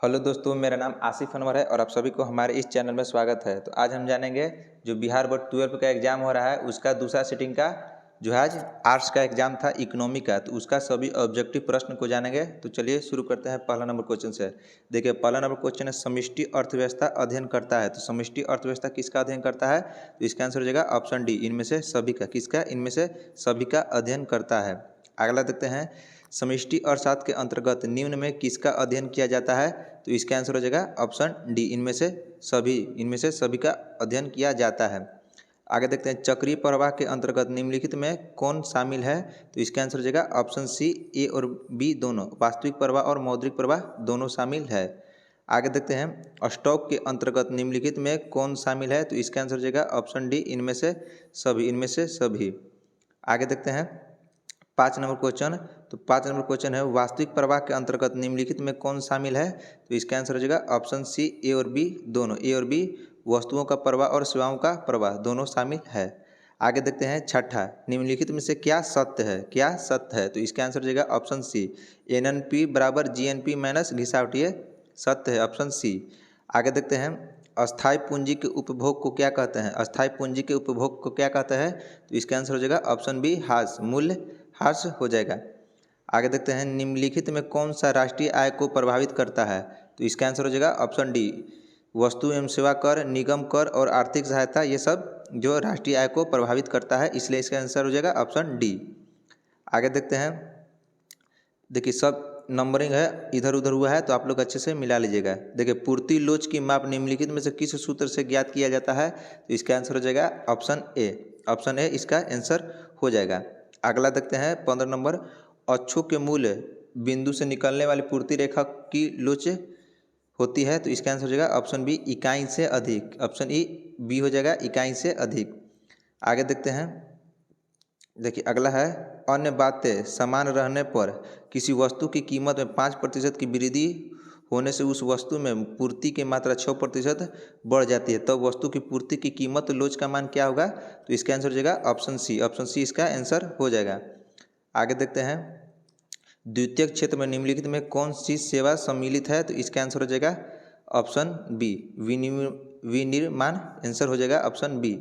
Hello दोस्तों, मेरा नाम आसिफ अनवर है और आप सभी को हमारे इस चैनल में स्वागत है। तो आज हम जानेंगे जो बिहार बोर्ड 12 का एग्जाम हो रहा है उसका दूसरा सिटिंग का जो है आज आर्ट्स का एग्जाम था इकोनॉमी का, तो उसका सभी ऑब्जेक्टिव प्रश्न को जानेंगे। तो चलिए शुरू करते हैं पहला नंबर क्वेश्चन से। देखिए पहला नंबर क्वेश्चन है समष्टि अर्थव्यवस्था अध्ययन करता है। तो समष्टि अर्थव्यवस्था किसका अध्ययन करता है? तो इसका आंसर हो जाएगा ऑप्शन डी, इनमें से सभी का। किसका? इनमें से सभी का अध्ययन करता है। अगला देखते हैं समष्टि अर्थशास्त्र के अंतर्गत निम्न में किसका अध्ययन किया जाता है? तो इसका आंसर हो जाएगा ऑप्शन डी, इनमें से सभी का अध्ययन किया जाता है। आगे देखते हैं चक्रीय प्रवाह के अंतर्गत निम्नलिखित में कौन शामिल है? तो इसका आंसर हो जाएगा ऑप्शन सी, ए और बी दोनों। वास्तविक प्रवाह और मौद्रिक प्रवाह दोनों शामिल है। आगे देखते हैं स्टॉक के अंतर्गत निम्नलिखित में कौन शामिल है? तो इसका आंसर हो जाएगा ऑप्शन डी, इनमें से सभी। आगे देखते हैं 5 नंबर क्वेश्चन। तो 5 नंबर क्वेश्चन है वास्तविक प्रवाह के अंतर्गत निम्नलिखित में कौन शामिल है? तो इसका आंसर हो जाएगा ऑप्शन सी, ए और बी दोनों। ए और बी वस्तुओं का प्रवाह और सेवाओं का प्रवाह दोनों शामिल है। आगे देखते हैं छठा, निम्नलिखित में से क्या सत्य है? तो इसका आंसर हो जाएगा ऑप्शन सी, एनएनपी बराबर जीएनपी माइनस घिसावटीय सत्य है, ऑप्शन सी। आगे देखते हैं अस्थायी पूंजी के उपभोग को क्या कहते हैं? अस्थायी पूंजी के उपभोग को क्या कहते हैं? तो इसका आंसर हो जाएगा ऑप्शन बी, ह्रास, मूल्य ह्रास हो जाएगा। आगे देखते हैं निम्नलिखित में कौन सा राष्ट्रीय आय को प्रभावित करता है? तो इसका आंसर हो जाएगा ऑप्शन डी, वस्तु एवं सेवा कर, निगम कर और आर्थिक सहायता, ये सब जो राष्ट्रीय आय को प्रभावित करता है, इसलिए इसका आंसर हो जाएगा ऑप्शन डी। आगे देखते हैं, देखिए सब नंबरिंग है, इधर उधर हुआ है तो आप लोग अच्छे से मिला लीजिएगा। देखिए पूर्ति लोच की माप निम्नलिखित में से किस सूत्र से ज्ञात किया जाता है? तो इसका आंसर हो जाएगा ऑप्शन ए इसका आंसर हो जाएगा। अगला देखते हैं 15 नंबर, अक्षों के मूल बिंदु से निकलने वाली पूर्ति रेखा की लोच होती है। तो इसका आंसर हो जाएगा ऑप्शन बी, इकाई से अधिक। ऑप्शन बी हो जाएगा इकाई से अधिक। आगे देखते हैं, देखिए अगला है अन्य बातें समान रहने पर किसी वस्तु की कीमत में 5% की वृद्धि होने से उस वस्तु में पूर्ति की मात्रा 6% बढ़ जाती है, तब वस्तु की पूर्ति की कीमत लोच का मान क्या होगा? तो इसका आंसर हो जाएगा ऑप्शन सी इसका आंसर हो जाएगा। आगे देखते हैं द्वितीयक क्षेत्र में निम्नलिखित में कौन सी सेवा सम्मिलित है? तो इसका आंसर हो जाएगा ऑप्शन बी, विनिर्माण, आंसर हो जाएगा ऑप्शन बी।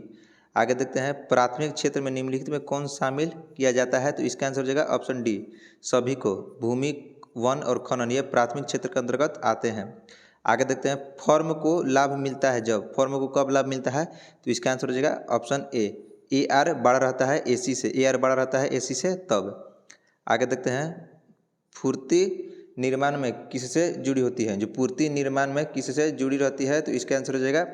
आगे देखते हैं प्राथमिक क्षेत्र में निम्नलिखित में कौन शामिल किया जाता है? तो इसका आंसर हो जाएगा ऑप्शन डी, सभी को। भूमि, वन और खनन ये प्राथमिक क्षेत्र के अंतर्गत आते हैं। आगे देखते हैं फर्म को लाभ मिलता है जब, फर्म को कब लाभ मिलता है? तो इसका आंसर हो जाएगा ऑप्शन ए आर बड़ा रहता है एसी से, ए आर बड़ा रहता है एसी से तब। आगे देखते हैं पूर्ति निर्माण में किससे जुड़ी होती है? जो पूर्ति निर्माण में किससे जुड़ी रहती है? तो इसका आंसर हो जाएगा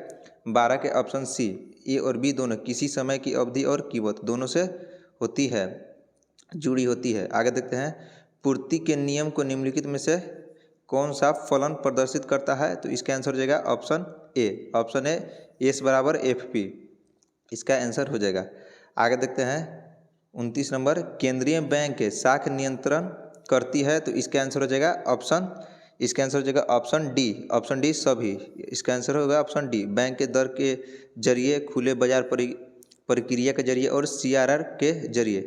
12 के ऑप्शन सी, ए और बी दोनों, किसी समय की अवधि और कीमत दोनों से होती है, जुड़ी होती है। आगे देखते हैं पूर्ति के नियम को निम्नलिखित में से कौन सा फलन प्रदर्शित करता है? तो इसका आंसर हो जाएगा ऑप्शन ए, एस बराबर एफ पी, इसका आंसर हो जाएगा। आगे देखते हैं 29 नंबर, केंद्रीय बैंक साख नियंत्रण करती है। तो इसका आंसर हो जाएगा ऑप्शन डी सभी, इसका आंसर होगा ऑप्शन डी, बैंक के दर के जरिए, खुले बाजार प्रक्रिया के जरिए और सीआरआर के जरिए,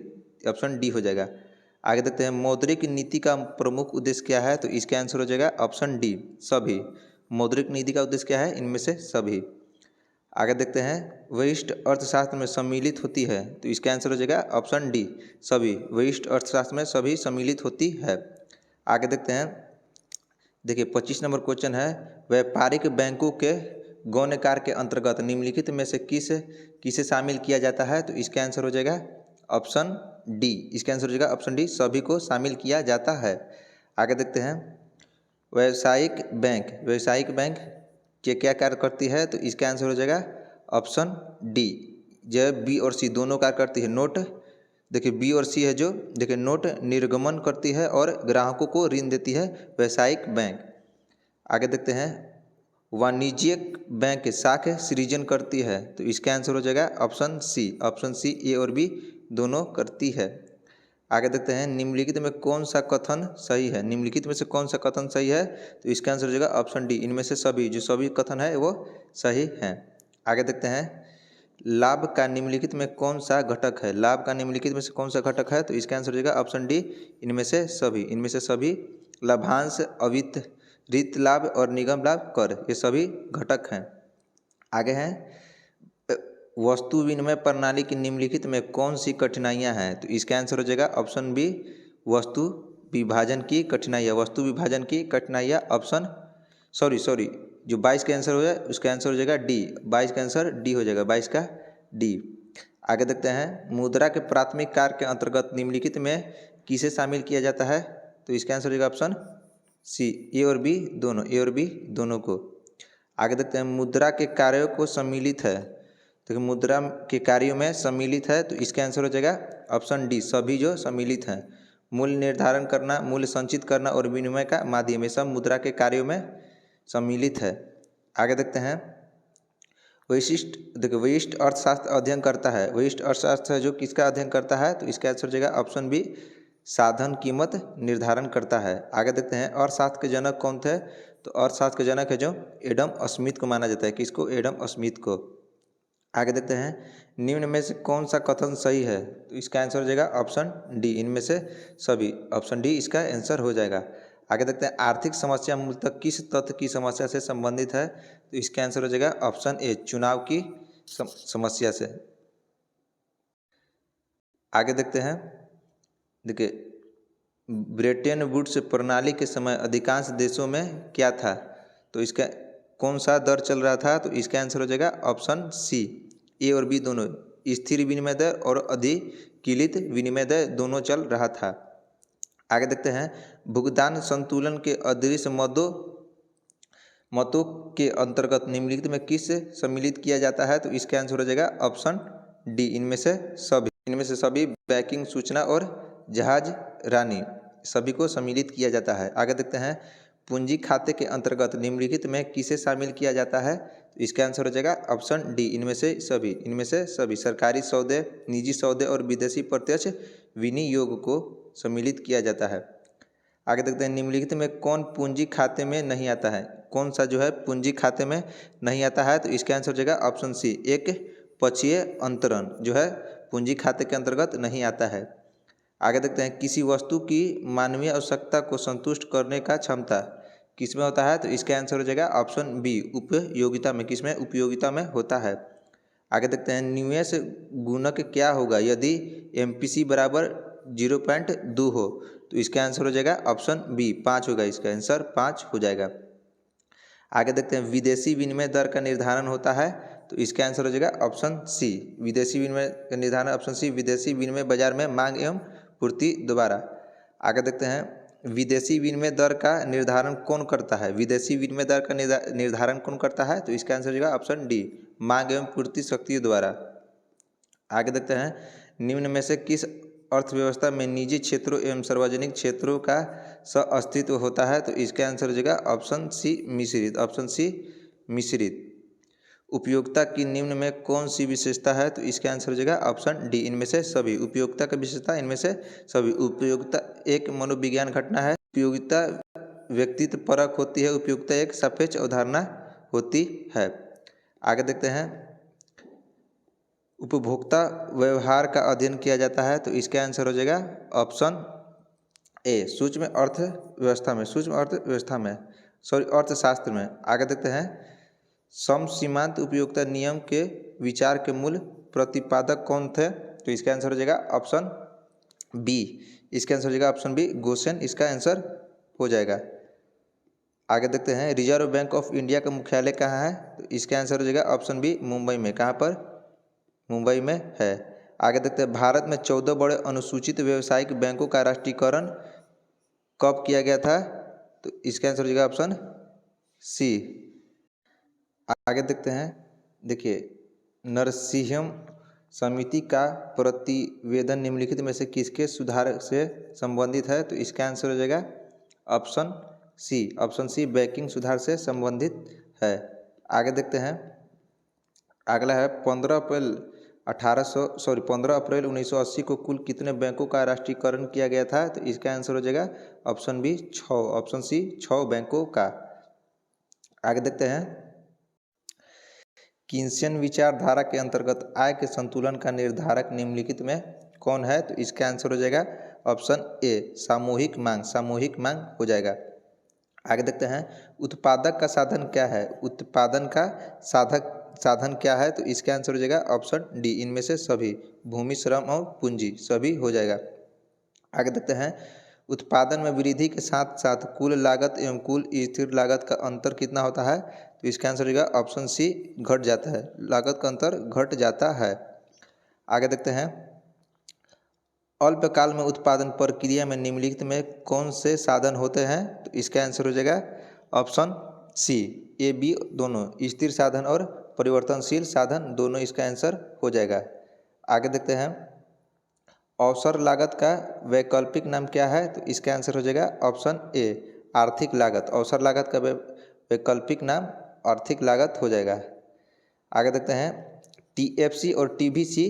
ऑप्शन डी हो जाएगा। आगे देखते हैं मौद्रिक नीति का प्रमुख उद्देश्य क्या है? तो इसका आंसर हो जाएगा ऑप्शन डी, सभी। मौद्रिक नीति का उद्देश्य क्या है? इनमें से सभी। आगे देखते हैं वरिष्ठ अर्थशास्त्र में सम्मिलित होती है। तो इसका आंसर हो जाएगा ऑप्शन डी, सभी। वरिष्ठ अर्थशास्त्र में सभी सम्मिलित होती है। आगे देखते हैं, देखिए 25 नंबर क्वेश्चन है व्यापारिक बैंकों के गौण्यकार के अंतर्गत निम्नलिखित में से किसे शामिल किया जाता है? तो इसका आंसर हो जाएगा ऑप्शन डी, इसका आंसर हो जाएगा ऑप्शन डी, सभी को शामिल किया जाता है। आगे देखते हैं व्यावसायिक बैंक के क्या कार्य करती है? तो इसका आंसर हो जाएगा ऑप्शन डी, जब बी और सी दोनों कार्य करती है। नोट, देखिए बी और सी है जो, देखिए नोट निर्गमन करती है और ग्राहकों को ऋण देती है व्यावसायिक बैंक। आगे देखते हैं वाणिज्यिक बैंक शाख सृजन करती है। तो इसका आंसर हो जाएगा ऑप्शन सी, ए और बी दोनों करती है। आगे देखते हैं निम्नलिखित में कौन सा कथन सही है? निम्नलिखित में से कौन सा कथन सही है? तो इसका आंसर हो जाएगा ऑप्शन डी, इनमें से सभी, जो सभी कथन है वो सही हैं। आगे देखते हैं लाभ का निम्नलिखित में कौन सा घटक है? लाभ का निम्नलिखित में से कौन सा घटक है? तो इसका आंसर हो जाएगा ऑप्शन डी, इनमें से सभी। लाभांश, अवित ऋत लाभ और निगम लाभ कर, ये सभी घटक हैं। आगे हैं वस्तु विनिमय प्रणाली की निम्नलिखित में कौन सी कठिनाइयां हैं? तो इसका आंसर हो जाएगा ऑप्शन बी, वस्तु विभाजन की कठिनाइयाँ। वस्तु विभाजन की कठिनाइयाँ ऑप्शन सॉरी जो 22 का आंसर हो जाए उसका आंसर हो जाएगा डी। 22 का आंसर डी हो जाएगा, 22 का डी। आगे देखते हैं मुद्रा के प्राथमिक कार्य के अंतर्गत निम्नलिखित में किसे शामिल किया जाता है? तो इसका आंसर हो जाएगा ऑप्शन सी, ए और बी दोनों, ए और बी दोनों को। आगे देखते हैं मुद्रा के कार्यों को सम्मिलित है, तो मुद्रा के कार्यों में सम्मिलित है, तो इसका आंसर हो जाएगा ऑप्शन डी, सभी जो सम्मिलित हैं। मूल्य निर्धारण करना, मूल्य संचित करना और विनिमय का माध्यम, ये सब मुद्रा के कार्यों में सम्मिलित है। आगे देखते हैं वैशिष्ट, देखिए वैशिष्ट अर्थशास्त्र अध्ययन करता है। वैशिष्ट अर्थशास्त्र जो किसका अध्ययन करता है? तो इसका आंसर हो जाएगा ऑप्शन बी, साधन कीमत निर्धारण करता है। आगे देखते हैं अर्थशास्त्र के जनक कौन थे? तो अर्थशास्त्र के जनक है जो एडम स्मिथ को माना जाता है। किसको? एडम स्मिथ को। आगे देखते हैं निम्न में से कौन सा कथन सही है? तो इसका आंसर हो जाएगा ऑप्शन डी, इनमें से सभी, ऑप्शन डी इसका आंसर हो जाएगा। आगे देखते हैं आर्थिक समस्या मूलतः किस तथ्य की समस्या से संबंधित है? तो इसका आंसर हो जाएगा ऑप्शन ए, चुनाव की समस्या से। आगे देखते हैं, देखिए ब्रेटन वुड्स प्रणाली के समय अधिकांश देशों में क्या था? तो इसका कौन सा दर चल रहा था? तो इसका आंसर हो जाएगा ऑप्शन सी, ए और बी दोनों, स्थिर विनिमय दर और अधिकीलित विनिमय दर दोनों चल रहा था। आगे देखते हैं भुगतान संतुलन के अदृश्य मतों के अंतर्गत निम्नलिखित में किस सम्मिलित किया जाता है? तो इसका आंसर हो जाएगा ऑप्शन डी, इनमें से सभी बैंकिंग सूचना और जहाज रानी सभी को सम्मिलित किया जाता है। आगे देखते हैं पूंजी खाते के अंतर्गत निम्नलिखित में किसे शामिल किया जाता है? तो इसका आंसर हो जाएगा ऑप्शन डी, इनमें से सभी सरकारी सौदे, निजी सौदे और विदेशी प्रत्यक्ष विनियोग को सम्मिलित किया जाता है। आगे देखते हैं निम्नलिखित में कौन पूंजी खाते में नहीं आता है? कौन सा जो है पूंजी खाते में नहीं आता है? तो इसका आंसर हो जाएगा ऑप्शन सी, एक पक्षीय अंतरण जो है पूंजी खाते के अंतर्गत नहीं आता है। आगे देखते हैं किसी वस्तु की मानवीय आवश्यकता को संतुष्ट करने का क्षमता किसमें होता है? तो इसका आंसर हो जाएगा ऑप्शन बी, उपयोगिता में। किसमें? उपयोगिता में होता है। आगे देखते हैं निवेश गुणक क्या होगा यदि MPC बराबर 0.2 हो? तो इसका आंसर हो जाएगा ऑप्शन बी, 5 होगा, इसका आंसर 5 हो जाएगा। आगे देखते हैं विदेशी विनिमय दर का निर्धारण होता है, तो इसका आंसर हो जाएगा ऑप्शन सी, विदेशी विनिमय का निर्धारण ऑप्शन सी, विदेशी विनिमय बाजार में मांग एवं पूर्ति द्वारा। आगे देखते हैं विदेशी विनिमय दर का निर्धारण कौन करता है? विदेशी विनिमय दर का निर्धारण कौन करता है? तो इसका आंसर हो जाएगा ऑप्शन डी, मांग एवं पूर्ति शक्तियों द्वारा। आगे देखते हैं निम्न में से किस अर्थव्यवस्था में निजी क्षेत्रों एवं सार्वजनिक क्षेत्रों का सह-अस्तित्व होता है? तो इसका आंसर हो जाएगा ऑप्शन सी, मिश्रित, ऑप्शन सी मिश्रित। उपयोगिता की निम्न में कौन सी विशेषता है? तो इसका आंसर हो जाएगा ऑप्शन डी, इनमें से सभी। उपयोगिता की विशेषता इनमें से सभी। उपयोगिता एक मनोविज्ञान घटना है। उपयोगिता व्यक्तित्व परक होती है। उपयोगिता एक सापेक्ष अवधारणा होती है। आगे देखते हैं उपभोक्ता व्यवहार का अध्ययन किया जाता है, तो इसका आंसर हो जाएगा ऑप्शन ए, सूक्ष्म अर्थव्यवस्था में, अर्थशास्त्र में। आगे देखते हैं सम सीमांत उपयोगिता नियम के विचार के मूल प्रतिपादक कौन थे? तो इसका आंसर हो जाएगा ऑप्शन बी, इसका आंसर हो जाएगा ऑप्शन बी, गोसेन, इसका आंसर हो जाएगा। आगे देखते हैं रिजर्व बैंक ऑफ इंडिया का मुख्यालय कहाँ है? तो इसका आंसर हो जाएगा ऑप्शन बी, मुंबई में। कहाँ पर? मुंबई में है। आगे देखते हैं भारत में 14 बड़े अनुसूचित व्यावसायिक बैंकों का राष्ट्रीयकरण कब किया गया था? तो इसका आंसर हो जाएगा ऑप्शन सी। आगे देखते हैं, देखिए नरसिंहम समिति का प्रतिवेदन निम्नलिखित में से किसके सुधार से संबंधित है? तो इसका आंसर हो जाएगा ऑप्शन सी, बैंकिंग सुधार से संबंधित है। आगे देखते हैं अगला है 15 अप्रैल 1980 को कुल कितने बैंकों का राष्ट्रीयकरण किया गया था? तो इसका आंसर हो जाएगा ऑप्शन बी, 6, ऑप्शन सी 6 बैंकों का। आगे देखते हैं कीन्सियन विचारधारा के अंतर्गत आय के संतुलन का निर्धारक निम्नलिखित में कौन है? तो इसका आंसर हो जाएगा ऑप्शन ए, सामूहिक मांग हो जाएगा। आगे देखते हैं उत्पादक का साधन क्या है, उत्पादन का साधन क्या है, तो इसका आंसर हो जाएगा ऑप्शन डी, इनमें से सभी, भूमि, श्रम और पूंजी सभी हो जाएगा। आगे देखते हैं उत्पादन में वृद्धि के साथ साथ कुल लागत एवं कुल स्थिर लागत का अंतर कितना होता है, तो इसका आंसर हो जाएगा ऑप्शन सी, घट जाता है, लागत का अंतर घट जाता है। आगे देखते हैं अल्पकाल में उत्पादन प्रक्रिया में निम्नलिखित में कौन से साधन होते हैं, तो इसका आंसर हो जाएगा ऑप्शन सी, ए बी दोनों, स्थिर साधन और परिवर्तनशील साधन दोनों इसका आंसर हो जाएगा। आगे देखते हैं अवसर लागत का वैकल्पिक नाम क्या है, तो इसका आंसर हो जाएगा ऑप्शन ए, आर्थिक लागत। अवसर लागत का वैकल्पिक नाम आर्थिक लागत हो जाएगा। आगे देखते हैं टीएफसी और टीवीसी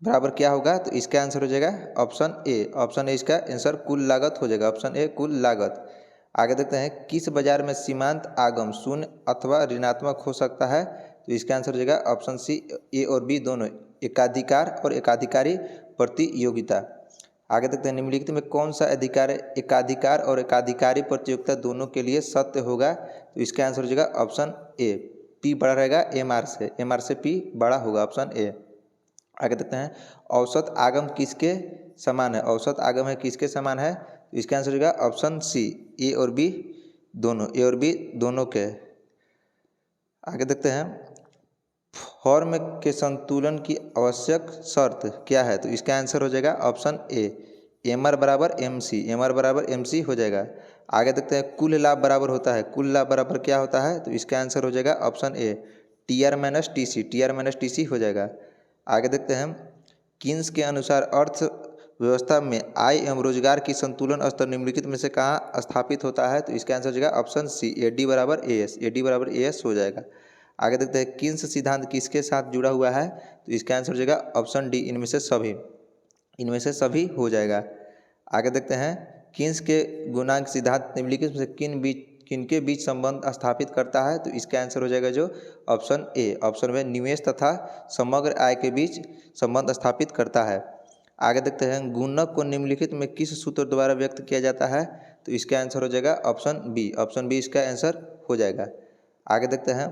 बराबर क्या होगा, तो इसका आंसर हो जाएगा ऑप्शन ए, ऑप्शन ए इसका आंसर कुल लागत हो जाएगा, ऑप्शन ए कुल लागत। आगे देखते हैं किस बाजार में सीमांत आगम शून्य अथवा ऋणात्मक हो सकता है, तो इसका आंसर हो जाएगा ऑप्शन सी, ए और बी दोनों, एकाधिकार और एकाधिकारी प्रतियोगिता। आगे देखते हैं निम्नलिखित में कौन सा अधिकार एकाधिकार और एकाधिकारी प्रतियोगिता दोनों के लिए सत्य होगा, तो इसका आंसर हो जाएगा ऑप्शन ए, पी बड़ा रहेगा एम आर से पी बड़ा होगा, ऑप्शन ए। आगे देखते हैं औसत आगम किसके समान है, औसत आगम है किसके समान है, तो इसका आंसर होगा ऑप्शन सी, ए और बी दोनों, ए और बी दोनों के। आगे देखते हैं फॉर्म के संतुलन की आवश्यक शर्त क्या है, तो इसका आंसर हो जाएगा ऑप्शन ए, एम आर बराबर एम सी, एम आर बराबर एम सी हो जाएगा। आगे देखते हैं कुल लाभ बराबर होता है, कुल लाभ बराबर क्या होता है, तो इसका आंसर हो जाएगा option A, T R minus T C, T R minus T C हो जाएगा। आगे देखते हैं किन्स के अनुसार अर्थव्यवस्था में आय एवं रोजगार की संतुलन स्तर निम्नलिखित में से कहाँ स्थापित होता है, तो इसका आंसर हो जाएगा ऑप्शन सी, ए डी बराबर ए एस, ए डी बराबर ए एस हो जाएगा। आगे देखते हैं किन्स सिद्धांत किसके साथ जुड़ा हुआ है, तो इसका आंसर हो जाएगा ऑप्शन डी, इनमें से सभी, इनमें से सभी हो जाएगा। आगे देखते हैं किन्स के गुणांक सिद्धांत निम्नलिखित में से किनके बीच संबंध स्थापित करता है, तो इसका आंसर हो जाएगा जो ऑप्शन ए, ऑप्शन में निवेश तथा समग्र आय के बीच संबंध स्थापित करता है। आगे देखते हैं गुणक को निम्नलिखित में किस सूत्र द्वारा व्यक्त किया जाता है, तो इसका आंसर हो जाएगा ऑप्शन बी, ऑप्शन बी इसका आंसर हो जाएगा। आगे देखते हैं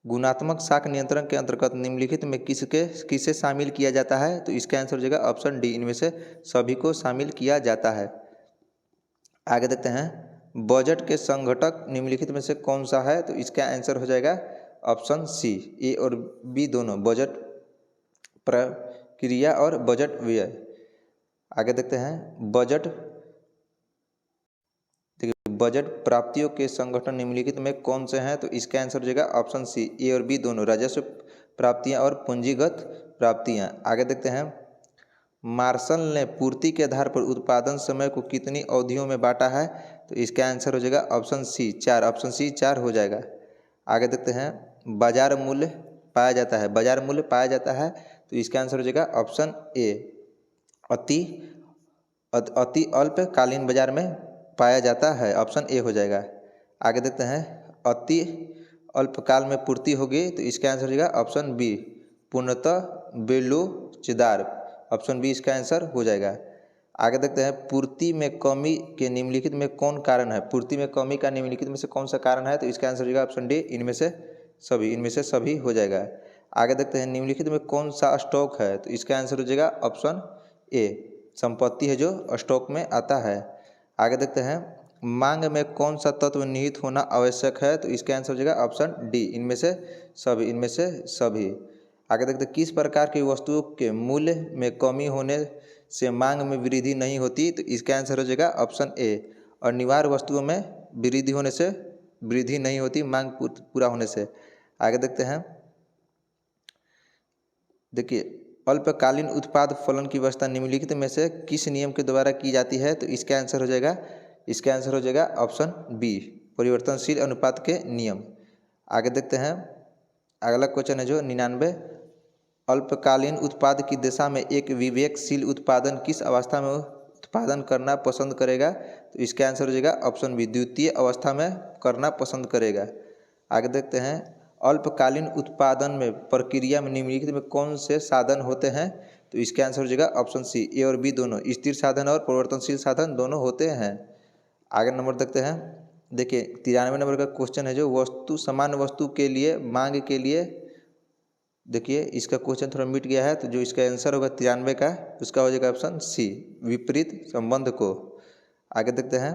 गुणात्मक शाख नियंत्रण के अंतर्गत निम्नलिखित में किसे शामिल किया जाता है, तो इसका आंसर हो जाएगा ऑप्शन डी, इनमें से सभी को शामिल किया जाता है। आगे देखते हैं बजट के संघटक निम्नलिखित में से कौन सा है, तो इसका आंसर हो जाएगा ऑप्शन सी, ए और बी दोनों, बजट प्रक्रिया और बजट व्यय। आगे देखते हैं बजट प्राप्तियों के संगठन निम्नलिखित में कौन से हैं, तो इसका आंसर हो जाएगा ऑप्शन सी, ए और बी दोनों, राजस्व प्राप्तियां और पूंजीगत प्राप्तियां। आगे देखते हैं मार्शल ने पूर्ति के आधार पर उत्पादन समय को कितनी अवधियों में बांटा है, तो इसका आंसर हो जाएगा ऑप्शन सी, 4, ऑप्शन सी 4 हो जाएगा। आगे देखते हैं बाजार मूल्य पाया जाता है, बाजार मूल्य पाया जाता है, तो इसका आंसर हो जाएगा ऑप्शन ए, अति अल्पकालीन बाजार में पाया जाता है, ऑप्शन ए हो जाएगा। आगे देखते हैं अति अल्पकाल में पूर्ति होगी, तो इसका आंसर हो जाएगा ऑप्शन बी, पूर्णतः बेलोचदार, ऑप्शन बी इसका आंसर हो जाएगा। आगे देखते हैं पूर्ति में कमी के निम्नलिखित में कौन कारण है, पूर्ति में कमी का निम्नलिखित में से कौन सा कारण है, तो इसका आंसर हो जाएगा ऑप्शन डी, इनमें से सभी हो जाएगा। आगे देखते हैं निम्नलिखित में कौन सा स्टॉक है, तो इसका आंसर हो जाएगा ऑप्शन ए, संपत्ति है जो स्टॉक में आता है। आगे देखते हैं मांग में कौन सा तत्व निहित होना आवश्यक है, तो इसका आंसर हो जाएगा ऑप्शन डी, इनमें से सभी। आगे देखते हैं किस प्रकार की वस्तुओं के मूल्य में कमी होने से मांग में वृद्धि नहीं होती, तो इसका आंसर हो जाएगा ऑप्शन ए, अनिवार्य वस्तुओं में वृद्धि होने से वृद्धि नहीं होती मांग पूरा होने से। आगे देखते हैं देखिए अल्पकालीन उत्पाद फलन की व्यवस्था निम्नलिखित में से किस नियम के द्वारा की जाती है, तो इसका आंसर हो जाएगा ऑप्शन बी, परिवर्तनशील अनुपात के नियम। आगे देखते हैं अगला क्वेश्चन है जो 99, अल्पकालीन उत्पाद की दिशा में एक विवेकशील उत्पादन किस अवस्था में उत्पादन करना पसंद करेगा, तो इसका आंसर हो जाएगा ऑप्शन बी, द्वितीय अवस्था में करना पसंद करेगा। आगे देखते हैं अल्पकालीन उत्पादन में प्रक्रिया में निम्नलिखित में कौन से साधन होते हैं, तो इसका आंसर हो जाएगा ऑप्शन सी, ए और बी दोनों, स्थिर साधन और परिवर्तनशील साधन दोनों होते हैं। आगे नंबर देखते हैं। देखिए 93 नंबर का क्वेश्चन है जो वस्तु सामान्य वस्तु के लिए मांग के लिए, देखिए इसका क्वेश्चन थोड़ा मिट गया है, तो जो इसका आंसर होगा 93 का उसका हो जाएगा ऑप्शन सी, विपरीत संबंध को। आगे देखते हैं।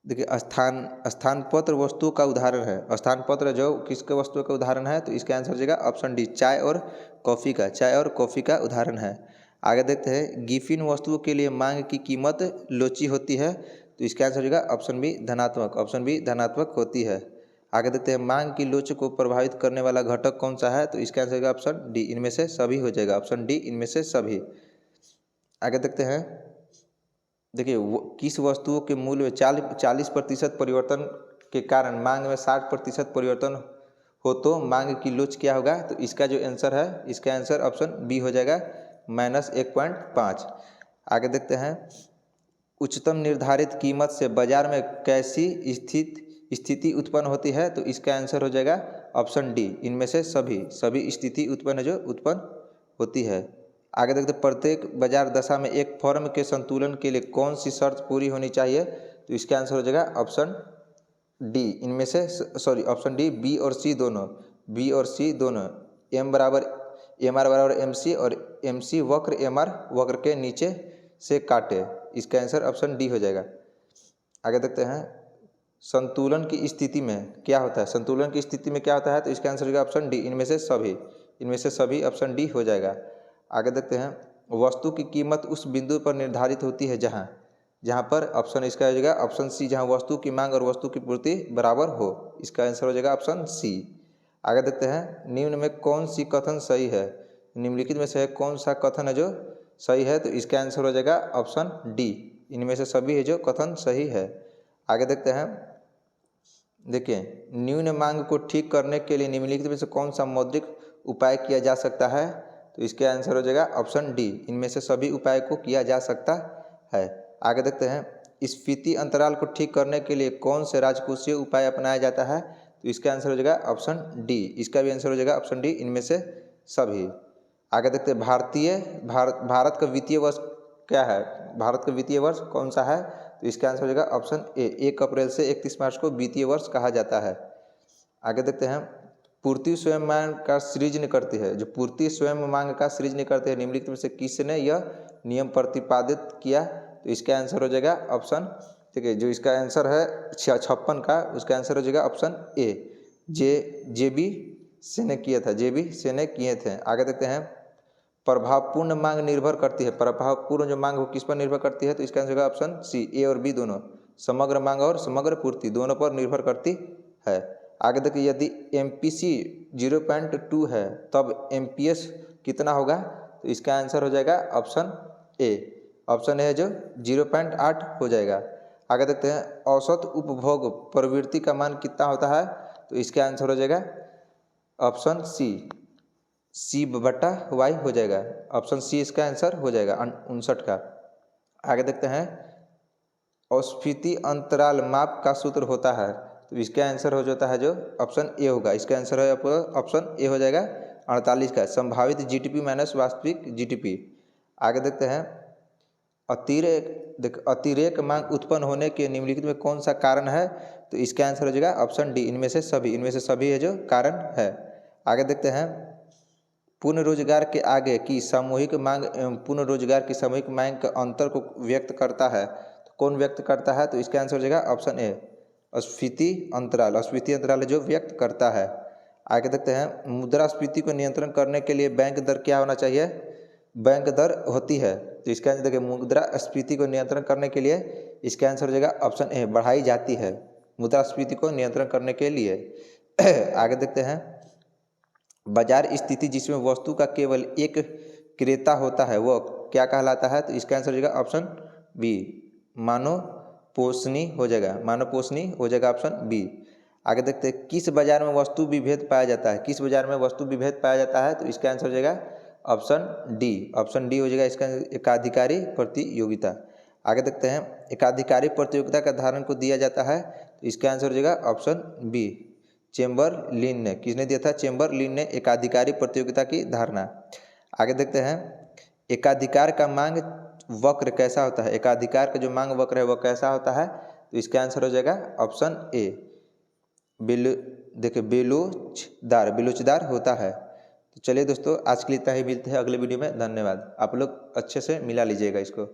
देखिए स्थान पत्र वस्तु का उदाहरण है। स्थान पत्र जो किसके वस्तु का उदाहरण है, तो इसका आंसर हो जाएगा ऑप्शन डी, चाय और कॉफ़ी का। चाय और कॉफ़ी का उदाहरण है। आगे देखते हैं। गिफिन वस्तुओं के लिए मांग की कीमत लोची होती है, तो इसका आंसर हो जाएगा ऑप्शन बी, धनात्मक। ऑप्शन बी, धनात्मक होती है। आगे देखते हैं। मांग की लोच को प्रभावित करने वाला घटक कौन सा है, तो इसका आंसर होगा ऑप्शन डी, इनमें से सभी हो जाएगा। ऑप्शन डी, इनमें से सभी। आगे देखते हैं। देखिए किस वस्तुओं के मूल्य में 40% परिवर्तन के कारण मांग में 60% परिवर्तन हो तो मांग की लोच क्या होगा, तो इसका जो आंसर है, इसका आंसर ऑप्शन बी हो जाएगा, -1.5। आगे देखते हैं। उच्चतम निर्धारित कीमत से बाजार में कैसी स्थिति उत्पन्न होती है, तो इसका आंसर हो जाएगा ऑप्शन डी, इनमें से सभी स्थिति उत्पन्न होती है। आगे देखते हैं। प्रत्येक बाजार दशा में एक फर्म के संतुलन के लिए कौन सी शर्त पूरी होनी चाहिए, तो इसका आंसर हो जाएगा ऑप्शन डी, इनमें से ऑप्शन डी, बी और सी दोनों। एम आर बराबर एम सी और एम सी वक्र एम आर वक्र के नीचे से काटे। इसका आंसर ऑप्शन डी हो जाएगा। आगे देखते हैं। संतुलन की स्थिति में क्या होता है, तो इसका आंसर होगा ऑप्शन डी, इनमें से सभी ऑप्शन डी हो जाएगा। आगे देखते हैं। वस्तु की कीमत उस बिंदु पर निर्धारित होती है जहाँ पर, ऑप्शन इसका हो जाएगा ऑप्शन सी, जहाँ वस्तु की मांग और वस्तु की पूर्ति बराबर हो। इसका आंसर हो जाएगा ऑप्शन सी। आगे देखते हैं। निम्न में कौन सी कथन सही है, निम्नलिखित में से कौन सा कथन है जो सही है, तो इसका आंसर हो जाएगा ऑप्शन डी, इनमें से सभी है जो कथन सही है। आगे देखते हैं। देखिए न्यून मांग को ठीक करने के लिए निम्नलिखित में से कौन सा मौद्रिक उपाय किया जा सकता है, तो इसका आंसर हो जाएगा ऑप्शन डी, इनमें से सभी उपाय को किया जा सकता है। आगे देखते हैं। स्फीति अंतराल को ठीक करने के लिए कौन से राजकोषीय उपाय अपनाया जाता है, तो इसका आंसर हो जाएगा ऑप्शन डी, इसका भी आंसर हो जाएगा ऑप्शन डी, इनमें से सभी। आगे देखते हैं। भारत का वित्तीय वर्ष क्या है, भारत का वित्तीय वर्ष कौन सा है, तो इसका आंसर हो जाएगा ऑप्शन ए, 1 अप्रैल से 31 मार्च को वित्तीय वर्ष कहा जाता है। आगे देखते हैं। पूर्ति स्वयं मांग का सृजन करती है, जो पूर्ति स्वयं मांग का सृजन करते हैं, निम्नलिखित में से किसने यह नियम प्रतिपादित किया, तो इसका आंसर हो जाएगा ऑप्शन, ठीक है, जो इसका आंसर है 56 का, उसका आंसर हो जाएगा ऑप्शन ए, जे बी से ने किया था, जे.बी. से ने किए थे। आगे देखते हैं। प्रभावपूर्ण मांग निर्भर करती है, प्रभावपूर्ण जो मांग हो किस पर निर्भर करती है, तो इसका आंसर होगा ऑप्शन सी, ए और बी दोनों, समग्र मांग और समग्र पूर्ति दोनों पर निर्भर करती है। आगे देखिए। यदि MPC 0.2 है तब MPS कितना होगा, तो इसका आंसर हो जाएगा ऑप्शन ए, है जो 0.8 हो जाएगा। आगे देखते हैं। औसत उपभोग प्रवृत्ति का मान कितना होता है, तो इसका आंसर हो जाएगा ऑप्शन सी बटा वाई हो जाएगा, ऑप्शन सी इसका आंसर हो जाएगा 59 का। आगे देखते हैं। अस्फीति अंतराल माप का सूत्र होता है, तो इसका आंसर हो जाता है जो ऑप्शन ए होगा, इसका आंसर है ऑप्शन ए हो जाएगा 48 का, संभावित GDP माइनस वास्तविक GDP। आगे देखते हैं। अतिरेक मांग उत्पन्न होने के निम्नलिखित में कौन सा कारण है, तो इसका आंसर हो जाएगा ऑप्शन डी, इनमें से सभी है जो कारण है। आगे देखते हैं। पूर्ण रोजगार के आगे की सामूहिक मांग एवं पूर्ण रोजगार की सामूहिक मांग के अंतर को व्यक्त करता है, तो कौन व्यक्त करता है, तो इसका आंसर हो जाएगा ऑप्शन ए, अस्फीति अंतराल जो व्यक्त करता है। आगे देखते हैं। मुद्रास्फीति को नियंत्रण करने के लिए बैंक दर क्या होना चाहिए, बैंक दर होती है, तो इसका आंसर देखिए मुद्रास्फीति को नियंत्रण करने के लिए इसका आंसर हो जाएगा ऑप्शन ए, बढ़ाई जाती है मुद्रास्फीति को नियंत्रण करने के लिए। आगे देखते हैं। बाजार स्थिति जिसमें वस्तु का केवल एक क्रेता होता है वह क्या कहलाता है, तो इसका आंसर हो जाएगा ऑप्शन बी, मानव पोषणी हो जाएगा ऑप्शन बी। आगे देखते हैं। किस बाजार में वस्तु विभेद पाया जाता है, तो इसका आंसर हो जाएगा ऑप्शन डी हो जाएगा, इसका एकाधिकारी प्रतियोगिता। आगे देखते हैं। एकाधिकारी प्रतियोगिता का धारण को दिया जाता है, तो इसका आंसर हो जाएगा ऑप्शन बी, चेम्बरलिन ने, किसने दिया था, चेम्बरलिन ने एकाधिकारी प्रतियोगिता की धारणा। आगे देखते हैं। एकाधिकार का मांग वक्र कैसा होता है, एकाधिकार का जो मांग वक्र है वो कैसा होता है, तो इसका आंसर हो जाएगा ऑप्शन ए, देखिए बेलोचदार होता है। तो चलिए दोस्तों, आज के लिए इतना ही, मिलते हैं अगले वीडियो में। धन्यवाद। आप लोग अच्छे से मिला लीजिएगा इसको।